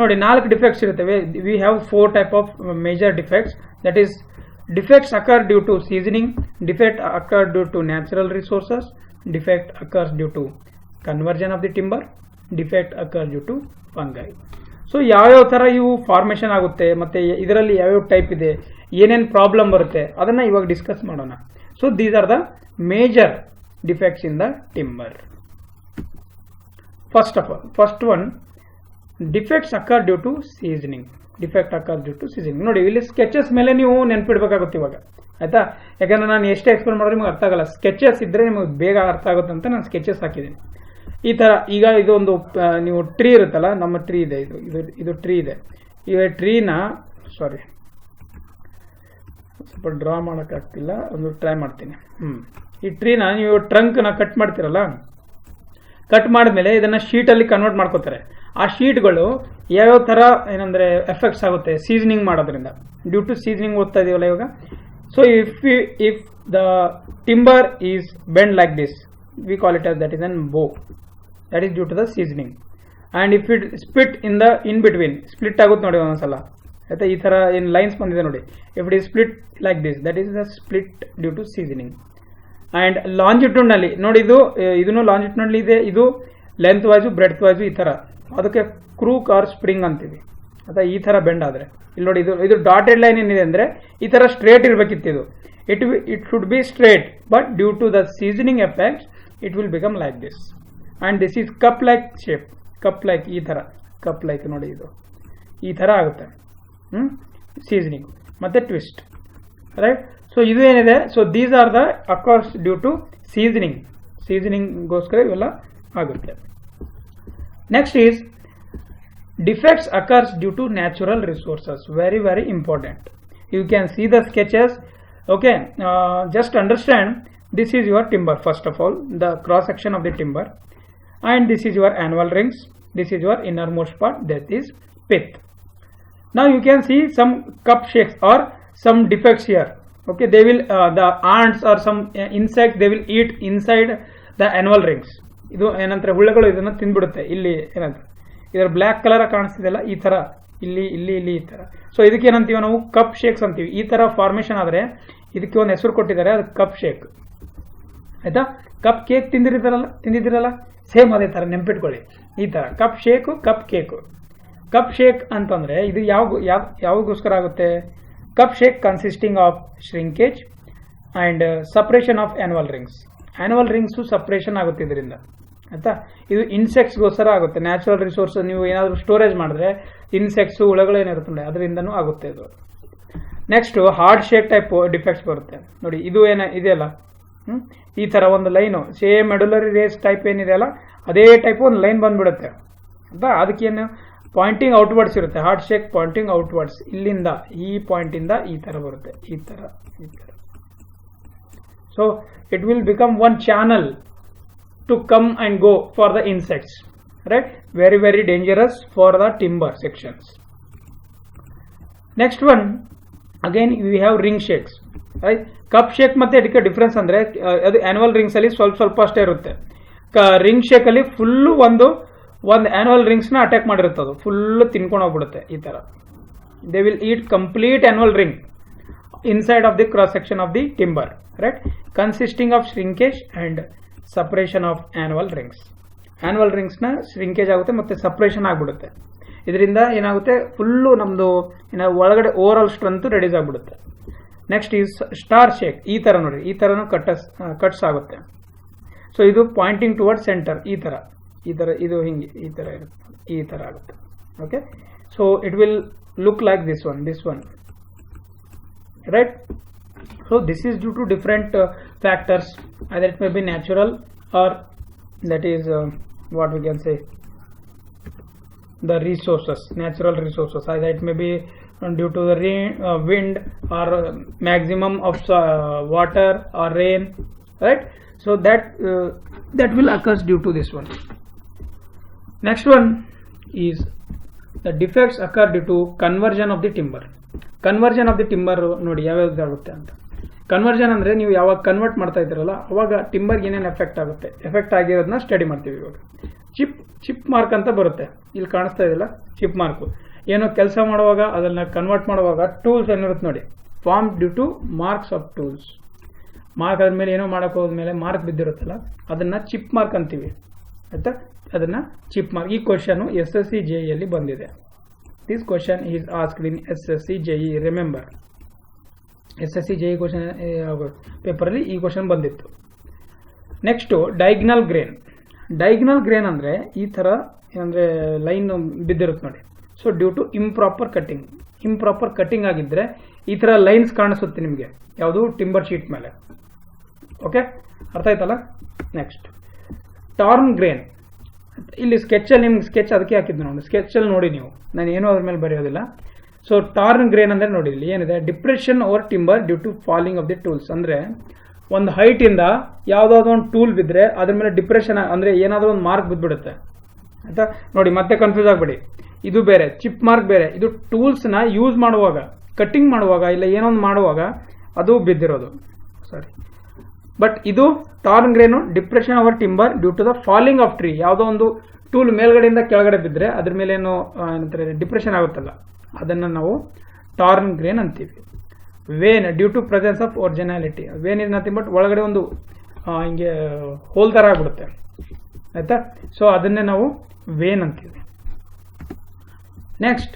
ನೋಡಿ, 4 ಡಿಫೆಕ್ಟ್ಸ್ ಇರುತ್ತವೆ. We have 4 type of major defects. That is defects occur due to seasoning, defect occur due to natural resources, defect occurs due to conversion of the timber, defect occurs due to fungi. So ಯಾವ್ಯಾವ ತರ ಇವು formation ಆಗುತ್ತೆ, ಮತ್ತೆ ಇದರಲ್ಲಿ ಯಾವ್ಯಾವ type ಇದೆ, ಏನೇನು problem ಬರುತ್ತೆ, ಅದನ್ನ ಇವಾಗ ಡಿಸ್ಕಸ್ ಮಾಡೋಣ. So these are the major defects in the timber. First one, defects occur due to seasoning. Defect occurs due to seasoning. ನೋಡಿ ಇಲ್ಲಿ ಸ್ಕೆಚಸ್ ಮೇಲೆ ನೀವು ನೆನ್ಪಿಡ್ಬೇಕಾಗುತ್ತೆ ಇವಾಗ, ಆಯ್ತಾ? ಯಾಕಂದ್ರೆ ನಾನು ಎಷ್ಟೇ ಎಕ್ಸ್ಪ್ಲೇನ್ ಮಾಡಿದ್ರೆ ನಿಮ್ಗೆ ಅರ್ಥ ಆಗಲ್ಲ. ಸ್ಕೆಚಸ್ ಇದ್ರೆ ನಿಮಗೆ ಬೇಗ ಅರ್ಥ ಆಗುತ್ತೆ ಅಂತ ನಾನು ಸ್ಕೆಚಸ್ ಹಾಕಿದ್ದೀನಿ. ಈ ತರ ಈಗ ಇದೊಂದು ನೀವು ಟ್ರೀ ಇರುತ್ತಲ್ಲ, ನಮ್ಮ ಟ್ರೀ ಇದೆ, ಇದು ಟ್ರೀ ಇದೆ. ಈ ಟ್ರೀನ ಸ್ವಲ್ಪ ಡ್ರಾ ಮಾಡೋಕ್ಕಾಗ್ತಿಲ್ಲ, ಒಂದು ಟ್ರೈ ಮಾಡ್ತೀನಿ. ಈ ಟ್ರೀನ ನೀವು ಟ್ರಂಕ್ನ ಕಟ್ ಮಾಡ್ತೀರಲ್ಲ, ಕಟ್ ಮಾಡಿದ್ಮೇಲೆ ಇದನ್ನು ಶೀಟಲ್ಲಿ ಕನ್ವರ್ಟ್ ಮಾಡ್ಕೋತಾರೆ. ಆ ಶೀಟ್ಗಳು ಯಾವ್ಯಾವ ಥರ ಏನಂದರೆ ಎಫೆಕ್ಟ್ಸ್ ಆಗುತ್ತೆ ಸೀಸನಿಂಗ್ ಮಾಡೋದ್ರಿಂದ, ಡ್ಯೂ ಟು ಸೀಸನಿಂಗ್ ಓದ್ತಾ ಇದೀವಲ್ಲ ಇವಾಗ. So if the timber is bend like this, we call it as that is an bow, that is due to the seasoning. And if it split in between, split ಆಗುತ್ತೆ ನೋಡಿ ಒಂದೊಂದ್ಸಲ ಆಯ್ತಾ, ಈ ಥರ ಏನು ಲೈನ್ಸ್ ಬಂದಿದೆ ನೋಡಿ, if it is split like this, that is the split due to seasoning. And ಲಾಂಜಿಟ್ಯೂಡ್ನಲ್ಲಿ ನೋಡಿ, ಇದನ್ನು ಲಾಂಜಿಟ್ಯೂಡ್ನಲ್ಲಿ ಇದೆ, ಇದು ಲೆಂತ್ ವೈಸು ಬ್ರೆಡ್ತ್ ವೈಸು ಈ ಥರ, ಅದಕ್ಕೆ ಕ್ರೂಕ್ ಆರ್ ಸ್ಪ್ರಿಂಗ್ ಅಂತೀವಿ. ಅಥವಾ ಈ ಥರ ಬೆಂಡ್ ಆದರೆ ಇಲ್ಲಿ ನೋಡಿ, ಇದು ಡಾಟೆಡ್ ಲೈನ್ ಏನಿದೆ ಅಂದರೆ ಈ ಥರ ಸ್ಟ್ರೇಟ್ ಇರಬೇಕಿತ್ತು. ಇದು it should be straight, but due to the seasoning effect it will become like this. And this is cup like shape, cup like ಈ ಥರ, ಕಪ್ ಲೈಕ್ ನೋಡಿ, ಇದು ಈ ಥರ ಆಗುತ್ತೆ ಸೀಸನಿಂಗ್ ಮತ್ತು ಟ್ವಿಸ್ಟ್, ರೈಟ್. ಸೊ ಇದು ಏನಿದೆ, so these are the occurs due to ಸೀಸನಿಂಗ್ಗೋಸ್ಕರ ಇವೆಲ್ಲ ಆಗುತ್ತೆ. Next is defects occurs due to natural resources. Very very important. You can see the sketches. Okay, just understand, this is your timber. First of all, the cross section of the timber, and this is your annual rings, this is your innermost part, that is pith. Now you can see some cup shapes or some defects here. Okay, they will the ants or some insects, they will eat inside the annual rings. ಇದು ಏನಂತಾರೆ, ಹುಳುಗಳು ಇದನ್ನು ತಿಂದ್ಬಿಡುತ್ತೆ. ಇಲ್ಲಿ ಏನಂತ ಇದರ black colour ಕಾಣಿಸ್ತಿದೆಲ್ಲ, ಈ ಥರ ಇಲ್ಲಿ ಇಲ್ಲಿ ಇಲ್ಲಿ ಈ ಥರ. ಸೊ ಇದಕ್ಕೆ ಏನಂತೀವಿ ನಾವು, ಕಪ್ ಶೇಕ್ಸ್ ಅಂತೀವಿ. ಈ ಥರ ಫಾರ್ಮೇಷನ್ ಆದರೆ ಇದಕ್ಕೆ ಒಂದು ಹೆಸರು ಕೊಟ್ಟಿದ್ದಾರೆ, ಅದು ಕಪ್ ಶೇಕ್ ಆಯ್ತಾ. ಕಪ್ ಕೇಕ್ ತಿಂದಿದ್ದೀರಲ್ಲ, ಸೇಮ್ ಅದೇ ಥರ ನೆನ್ಪಿಟ್ಕೊಳ್ಳಿ. ಈ ಥರ cup shake, cupcake. Cup shake ಅಂತಂದರೆ ಇದು ಯಾವಾಗೋಸ್ಕರ ಆಗುತ್ತೆ? Cup shake consisting of shrinkage and separation of annual rings. Annual rings separation ಆಗುತ್ತೆ ಇದರಿಂದ ಆಯ್ತಾ. ಇದು ಇನ್ಸೆಕ್ಟ್ಸ್ಗೋಸ್ಕರ ಆಗುತ್ತೆ. ನ್ಯಾಚುರಲ್ ರಿಸೋರ್ಸ್ ನೀವು ಏನಾದರೂ ಸ್ಟೋರೇಜ್ ಮಾಡಿದ್ರೆ ಇನ್ಸೆಕ್ಟ್ಸು, ಹುಳಗಳು ಏನಿರುತ್ತೆ ಅದರಿಂದನೂ ಆಗುತ್ತೆ ಇದು. Next heart shake type defects ಬರುತ್ತೆ ನೋಡಿ. ಇದು ಇದೆಯಲ್ಲ, ಈ ಥರ ಒಂದು line same medullary rays type ಏನಿದೆಯಲ್ಲ ಅದೇ ಟೈಪ್ ಒಂದು ಲೈನ್ ಬಂದ್ಬಿಡುತ್ತೆ ಆಯ್ತಾ. ಅದಕ್ಕೇನು ಪಾಯಿಂಟಿಂಗ್ ಔಟ್ವರ್ಡ್ಸ್ ಇರುತ್ತೆ. ಹಾರ್ಡ್ ಶೇಕ್ ಪಾಯಿಂಟಿಂಗ್ ಔಟ್ವರ್ಡ್ಸ್, ಇಲ್ಲಿಂದ ಈ ಪಾಯಿಂಟಿಂದ ಈ ಥರ ಬರುತ್ತೆ, ಈ ಥರ. So it will become one channel to come and go for the insects, right? Very very dangerous for the timber sections. Next one, again we have ring shakes, right? Cup shake ಮತ್ತೆ ಇದಕ್ಕೆ difference ಅಂದ್ರೆ ಅದು annual rings ಅಲ್ಲಿ ಸ್ವಲ್ಪ ಅಷ್ಟೇ ಇರುತ್ತೆ. Ring shake ಅಲ್ಲಿ full ಒಂದು ಆನ್ಯುವಲ್ ರಿಂಗ್ಸ್ ನ ಅಟ್ಯಾಕ್ ಮಾಡಿರುತ್ತೆ, ಅದು ಫುಲ್ ತಿನ್ಕೊಂಡು ಹೋಗ್ಬಿಡುತ್ತೆ ಈ ತರ. They will eat complete annual ring inside of the cross section of the timber, right, consisting of shrinkage and separation of annual rings. Annual ರಿಂಗ್ಸ್ನ ಶ್ರಿಂಕೇಜ್ ಆಗುತ್ತೆ ಮತ್ತು ಸಪ್ರೇಷನ್ ಆಗಿಬಿಡುತ್ತೆ. ಇದರಿಂದ ಏನಾಗುತ್ತೆ, ಫುಲ್ಲು ನಮ್ಮದು ಒಳಗಡೆ ಓವರ್ ಆಲ್ ಸ್ಟ್ರೆಂತ್ ರೆಡ್ಯೂಸ್ ಆಗಿಬಿಡುತ್ತೆ. Next ಈ ಸ್ಟಾರ್ ಶೇಕ್, ಈ ಥರ ನೋಡಿ, ಈ ಥರನೂ ಕಟ್ಸ್ ಆಗುತ್ತೆ. ಸೊ ಇದು ಪಾಯಿಂಟಿಂಗ್ ಟುವರ್ಡ್ ಸೆಂಟರ್, ಈ ಥರ ಇದು ಹಿಂಗೆ ಈ ಥರ ಇರುತ್ತೆ, ಈ ಥರ ಆಗುತ್ತೆ. Okay, so it will look like this one, right. So this is due to different factors, either it may be natural or that is what we can say the resources, natural resources. Either it may be due to the rain, wind, or maximum of water or rain, right? So that will occur due to this one. Next one is the defects occur due to conversion of the timber. Conversion of the timber ನೋಡಿ ಯಾವ್ಯಾವ್ದಾಗುತ್ತೆ ಅಂತ. Conversion ಅಂದರೆ ನೀವು ಯಾವಾಗ convert ಮಾಡ್ತಾ ಇದ್ದೀರಲ್ಲ ಅವಾಗ ಟಿಂಬರ್ಗೆ ಏನೇನು effect ಆಗುತ್ತೆ, ಎಫೆಕ್ಟ್ ಆಗಿರೋದನ್ನ ಸ್ಟಡಿ ಮಾಡ್ತೀವಿ ಇವಾಗ. ಚಿಪ್ ಮಾರ್ಕ್ ಅಂತ ಬರುತ್ತೆ, ಇಲ್ಲಿ ಕಾಣಿಸ್ತಾ ಇದೆಯಲ್ಲ ಚಿಪ್ ಮಾರ್ಕು. ಏನೋ ಕೆಲಸ ಮಾಡುವಾಗ ಅದನ್ನು ಕನ್ವರ್ಟ್ ಮಾಡುವಾಗ ಟೂಲ್ಸ್ ಏನಿರುತ್ತೆ ನೋಡಿ, form due to marks of tools. Mark ಆದಮೇಲೆ ಏನೋ ಮಾಡೋಕೆ ಹೋದ್ಮೇಲೆ ಮಾರ್ಕ್ ಬಿದ್ದಿರುತ್ತಲ್ಲ ಅದನ್ನು ಚಿಪ್ ಮಾರ್ಕ್ ಅಂತೀವಿ ಆಯಿತಾ. ಅದನ್ನು ಚಿಪ್ ಮಾರ್ಕ್. ಈ ಕ್ವಶನು SSC JEಯಲ್ಲಿ ಬಂದಿದೆ. This question is asked in SSC JE. Remember, SSC JE question ಪೇಪರಲ್ಲಿ ಈ ಕ್ವಶನ್ ಬಂದಿತ್ತು. Next diagonal grain. Diagonal grain ಅಂದರೆ ಈ ಥರ ಅಂದರೆ ಲೈನ್ ಬಿದ್ದಿರುತ್ತೆ ನೋಡಿ. So due to improper cutting ಆಗಿದ್ದರೆ ಈ ಥರ ಲೈನ್ಸ್ ಕಾಣಿಸುತ್ತೆ ನಿಮಗೆ ಯಾವುದು ಟಿಂಬರ್ ಶೀಟ್ ಮೇಲೆ. ಓಕೆ, ಅರ್ಥ ಆಯ್ತಲ್ಲ. Next torn grain. ಇಲ್ಲಿ ಸ್ಕೆಚಲ್ಲಿ ನಿಮ್ಗೆ ಸ್ಕೆಚ್ ಅದಕ್ಕೆ ಹಾಕಿದ್ದು ನೋಡಿ, ಸ್ಕೆಚಲ್ಲಿ ನೋಡಿ ನೀವು, ನಾನು ಏನೂ ಅದ್ರ ಮೇಲೆ ಬರೆಯೋದಿಲ್ಲ. ಸೊ ಟಾರ್ನ್ ಗ್ರೇನ್ ಅಂದರೆ ನೋಡಿ ಇಲ್ಲಿ ಏನಿದೆ, depression over timber due to falling of the tools. ಅಂದರೆ ಒಂದು ಹೈಟಿಂದ ಯಾವುದಾದ್ರು ಒಂದು ಟೂಲ್ ಬಿದ್ದರೆ ಅದ್ರ ಮೇಲೆ ಡಿಪ್ರೆಷನ್ ಅಂದರೆ ಏನಾದರೂ ಒಂದು ಮಾರ್ಕ್ ಬಿದ್ದುಬಿಡುತ್ತೆ ಆಯಿತಾ. ನೋಡಿ ಮತ್ತೆ ಕನ್ಫ್ಯೂಸ್ ಆಗಬೇಡಿ, ಇದು ಬೇರೆ ಚಿಪ್ ಮಾರ್ಕ್ ಬೇರೆ. ಇದು ಟೂಲ್ಸ್ನ ಯೂಸ್ ಮಾಡುವಾಗ, ಕಟ್ಟಿಂಗ್ ಮಾಡುವಾಗ, ಇಲ್ಲ ಏನೊಂದು ಮಾಡುವಾಗ ಅದು ಬಿದ್ದಿರೋದು, ಸಾರಿ. ಬಟ್ ಇದು torn grain depression our timber due to the falling of tree. ಯಾವುದೋ ಒಂದು ಟೂಲ್ ಮೇಲ್ಗಡೆಯಿಂದ ಕೆಳಗಡೆ ಬಿದ್ದರೆ ಅದ್ರ ಮೇಲೆ ಏನೋ ಏನಂತಾರೆ ಡಿಪ್ರೆಷನ್ ಆಗುತ್ತಲ್ಲ, ಅದನ್ನು ನಾವು ಟಾರ್ನ್ ಗ್ರೇನ್ ಅಂತೀವಿ. Vein due to presence of originality. Vein is nothing but ಒಳಗಡೆ ಒಂದು ಹಿಂಗೆ ಹೋಲ್ ಥರ ಆಗ್ಬಿಡುತ್ತೆ ಆಯ್ತಾ. ಸೊ ಅದನ್ನೇ ನಾವು ವೇನ್ ಅಂತೀವಿ. Next,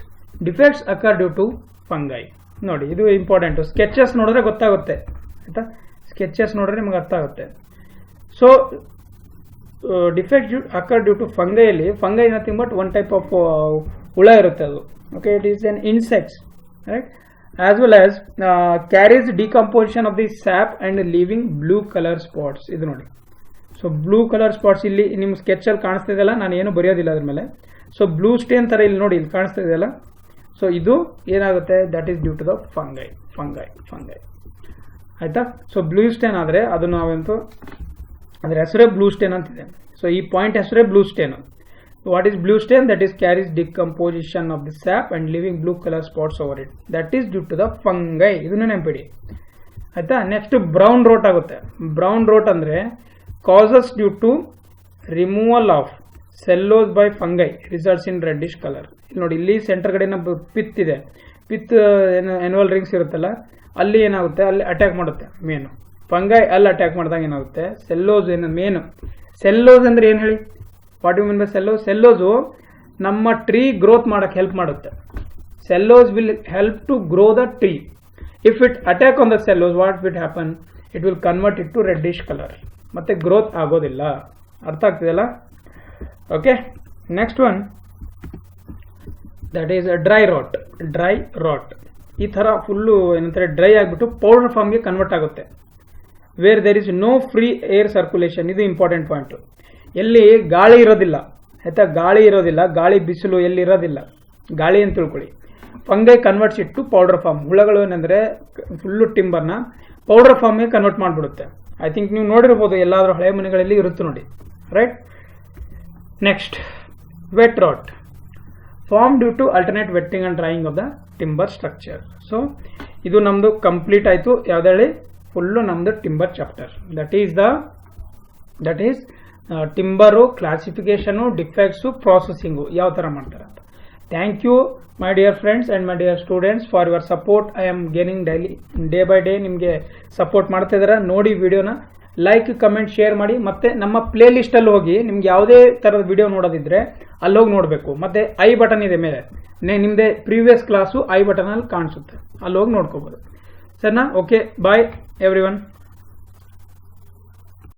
defects occur due to fungi. ನೋಡಿ ಇದು ಇಂಪಾರ್ಟೆಂಟು. ಸ್ಕೆಚಸ್ ನೋಡಿದ್ರೆ ಗೊತ್ತಾಗುತ್ತೆ ಆಯ್ತಾ, ಸ್ಕೆಚಸ್ ನೋಡಿದ್ರೆ ನಿಮ್ಗೆ ಅರ್ಥ ಆಗುತ್ತೆ. So defect occur due to ಫಂಗೈಯಲ್ಲಿ, fungi nothing but one type of ಹುಳ ಇರುತ್ತೆ ಅದು. Okay, it is an insects right, as well as carries decomposition of the sap and leaving blue color spots. ಇದು ನೋಡಿ, ಸೊ ಬ್ಲೂ ಕಲರ್ ಸ್ಪಾಟ್ಸ್ ಇಲ್ಲಿ ನಿಮ್ಮ ಸ್ಕೆಚಲ್ಲಿ ಕಾಣಿಸ್ತಾ ಇದೆಯಲ್ಲ, ನಾನು ಏನು ಬರೆಯೋದಿಲ್ಲ ಅದ್ರ ಮೇಲೆ. ಸೊ ಬ್ಲೂ ಸ್ಟೇನ್ ಥರ ಇಲ್ಲಿ ನೋಡಿ, ಇಲ್ಲಿ ಕಾಣಿಸ್ತಾ ಇದೆಯಲ್ಲ, ಸೊ ಇದು ಏನಾಗುತ್ತೆ, that is due to the fungi ಆಯ್ತಾ. ಸೊ ಬ್ಲೂ ಸ್ಟೇನ್ ಆದರೆ ಅದು ನಾವಂತೂ ಅದ್ರ ಹೆಸರೇ ಬ್ಲೂ ಸ್ಟೇನ್ ಅಂತಿದೆ. ಸೊ ಈ ಪಾಯಿಂಟ್ ಹೆಸರೇ blue stain. What is blue stain? That is carries decomposition of the sap and leaving blue color spots over it. That is due to the fungi. ಇದನ್ನು ನೆನಪಿಡಿ ಆಯ್ತಾ. ನೆಕ್ಸ್ಟ್ ಬ್ರೌನ್ ರೋಟ್ ಆಗುತ್ತೆ. Brown rot ಅಂದರೆ causes due to removal of cellulose by fungi results in reddish colour. ಇಲ್ಲಿ ನೋಡಿ, ಇಲ್ಲಿ centre ಕಡೆ pith ಇದೆ, ಪಿತ್ ಎನ್ವಲ್ ರಿಂಗ್ಸ್ ಇರುತ್ತಲ್ಲ, ಅಲ್ಲಿ ಏನಾಗುತ್ತೆ, ಅಲ್ಲಿ ಅಟ್ಯಾಕ್ ಮಾಡುತ್ತೆ ಮೇನು. ಫಂಗೈ ಅಲ್ಲಿ ಅಟ್ಯಾಕ್ ಮಾಡಿದಾಗ ಏನಾಗುತ್ತೆ, ಸೆಲ್ಲೋಸ್ ಏನು ಮೇನು. ಸೆಲ್ಲೋಸ್ ಅಂದ್ರೆ ಏನು ಹೇಳಿ, what you mean by cellulose? Cellulose ನಮ್ಮ ಟ್ರೀ ಗ್ರೋತ್ ಮಾಡಕ್ಕೆ ಹೆಲ್ಪ್ ಮಾಡುತ್ತೆ. Cellulose will help to grow the tree. If it attack on the cellulose, what will happen, it will convert it to reddish colour, ಮತ್ತೆ growth ಆಗೋದಿಲ್ಲ. ಅರ್ಥ ಆಗ್ತಿದೆಯಲ್ಲ? Okay, next one, that is dry rot. ಈ ಥರ full ಏನಂತಾರೆ dry ಆಗಿಬಿಟ್ಟು powder ಫಾರ್ಮ್ಗೆ convert ಆಗುತ್ತೆ. Where there is no free air circulation. ಇದು ಇಂಪಾರ್ಟೆಂಟ್ ಪಾಯಿಂಟು. ಎಲ್ಲಿ ಗಾಳಿ ಇರೋದಿಲ್ಲ ಆಯ್ತಾ, ಗಾಳಿ ಬಿಸಿಲು ಎಲ್ಲಿ ಇರೋದಿಲ್ಲ, ಗಾಳಿ ಅಂತ ತಿಳ್ಕೊಳ್ಳಿ. Fungi converts it to powder form. ಹುಳಗಳು ಏನಂದ್ರೆ ಫುಲ್ಲು ಟಿಂಬರ್ನ ಪೌಡರ್ ಫಾರ್ಮ್ಗೆ ಕನ್ವರ್ಟ್ ಮಾಡಿಬಿಡುತ್ತೆ. ಐ ಥಿಂಕ್ ನೀವು ನೋಡಿರ್ಬೋದು, ಎಲ್ಲಾದರೂ ಹಳೆ ಮನೆಗಳಲ್ಲಿ ಇರುತ್ತೆ ನೋಡಿ, right. Next, wet rot form due to alternate wetting and drying of the timber structure. So ಇದು ನಮ್ದು ಕಂಪ್ಲೀಟ್ ಆಯಿತು. ಯಾವ್ದು ಹೇಳಿ, ಫುಲ್ಲು ನಮ್ದು timber chapter. That is timber classification, defects, processing ಯಾವ ಥರ ಮಾಡ್ತಾರೆ ಅಂತ. Thank you my dear friends and my dear students for your support. I am gaining day by day ನಿಮಗೆ ಸಪೋರ್ಟ್ ಮಾಡ್ತಾ ಇದ್ದಾರೆ. ನೋಡಿ ವಿಡಿಯೋನ ಲೈಕ್, ಕಮೆಂಟ್, ಶೇರ್ ಮಾಡಿ. ಮತ್ತು ನಮ್ಮ ಪ್ಲೇ ಲಿಸ್ಟಲ್ಲಿ ಹೋಗಿ ನಿಮ್ಗೆ ಯಾವುದೇ ಥರದ ವಿಡಿಯೋ ನೋಡೋದಿದ್ರೆ ಅಲ್ಲೋಗಿ ನೋಡಬೇಕು. ಮತ್ತು ಐ ಬಟನ್ ಇದೆ ಮೇಲೆ, ನಿಮ್ಮದೇ ಪ್ರೀವಿಯಸ್ ಕ್ಲಾಸು ಐ ಬಟನಲ್ಲಿ ಕಾಣಿಸುತ್ತೆ, ಅಲ್ಲೋಗಿ ನೋಡ್ಕೋಬೋದು. ಸರಿನಾ? ಓಕೆ, ಬಾಯ್ ಎವ್ರಿ ಒನ್.